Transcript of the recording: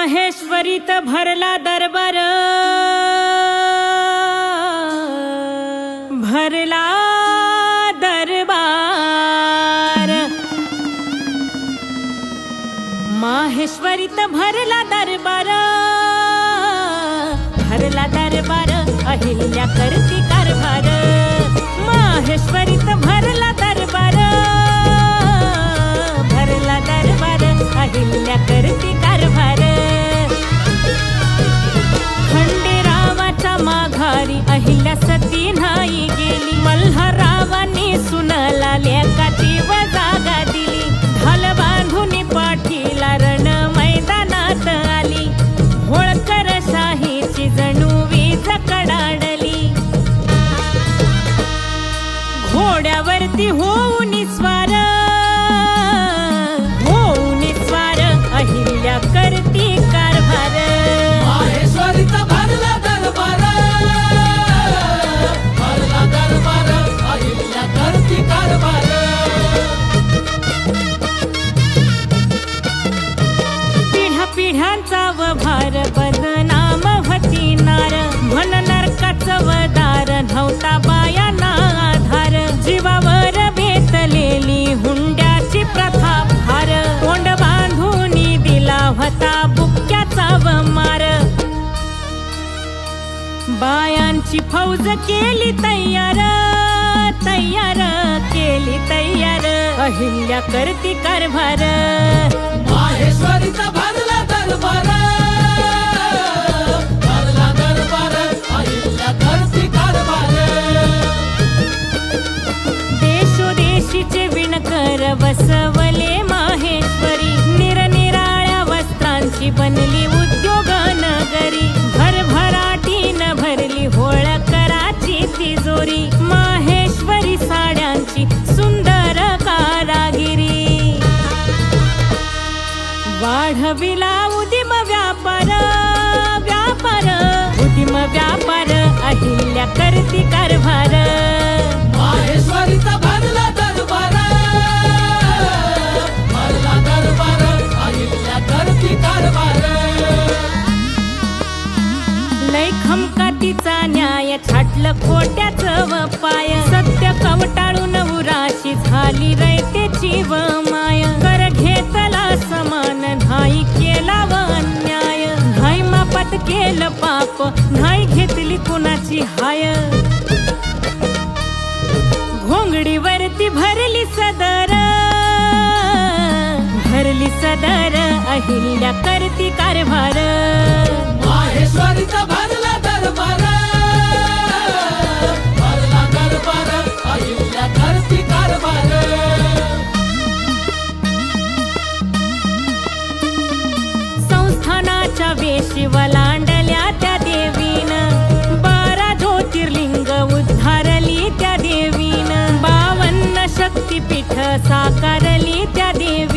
माहेश्वरीत भरला दरबार, भरला दरबार। माहेश्वरीत भरला दरबार, भरला दरबार, अहिल्या करती कारभार। माहेश्वरीत भरला दरबार, भरला दरबार, अहिल्या करती कारभार। खंडेरावाच्या माघारी अहिल्या सती नाही गेली, मल्हाररावांनी सुनाला लेकाची जागा दिली। ढाल बांधून पाठीला रण मैदानात आली, होळकर शाहीची जणू वीज कडाडली। घोड्यावरती होऊन स्वार, होऊन स्वार, अहिल्या करती कारभार। माहेश्वरीत भरला दरबार, भरला दरबार, अहिल्या करती कारभार। पिढ्या पिढ्यांचा वभार बदनाम होती नार, म्हण नरकाचं वदार नव्हता बायांना आधार। जीवावर बेतलेली हुंड्याची प्रथा फार, कोंड बांधून दिला होता बुक्क्याचा मार। बायांची फौज केली तयार, तयार केली तयार, अहिल्या करती कारभार। माहेश्वरीत भरला दरबार, भरला दरबार, अहिल्या करती कारभार। देशोदेशीचे विणकर बसवले माहेश्वरी, निरनिराळ्या वस्त्रांची बनली उद्योग नगरी। भरभराटीन भरली होळकराची तिजोरी, माहेश्वरी साड्यांची सुंदर कारागिरी। वाढविला उदिम व्यापार, व्यापार, उदिम व्यापार, अहिल्या करती कारभार। माहेश्वरीत भरला दरबार, भरला दरबार, अहिल्या करती कारभार। लय खमकातीचा न्याय छाटलं खोट्याचं वपाय, सत्य कवटाळून उराशी झाली रयतेची व माय। कर घेतला समान नाही केला व अन्याय, नाही मापात केलं पाप नाही घेतली कुणाची हाय। घोंगडीवरती भरली सदर, भरली सदर, अहिल्या करती कारभार। माहेश्वरीत भरला दरबार, भरला दरबार, अहिल्या करती कारभार। संस्थानाच्या वेशी वलांडल्या त्या देवीन, 12 ज्योतिर्लिंग उद्धारली त्या देवीन। 52 शक्तिपीठ साकारली त्या देवी,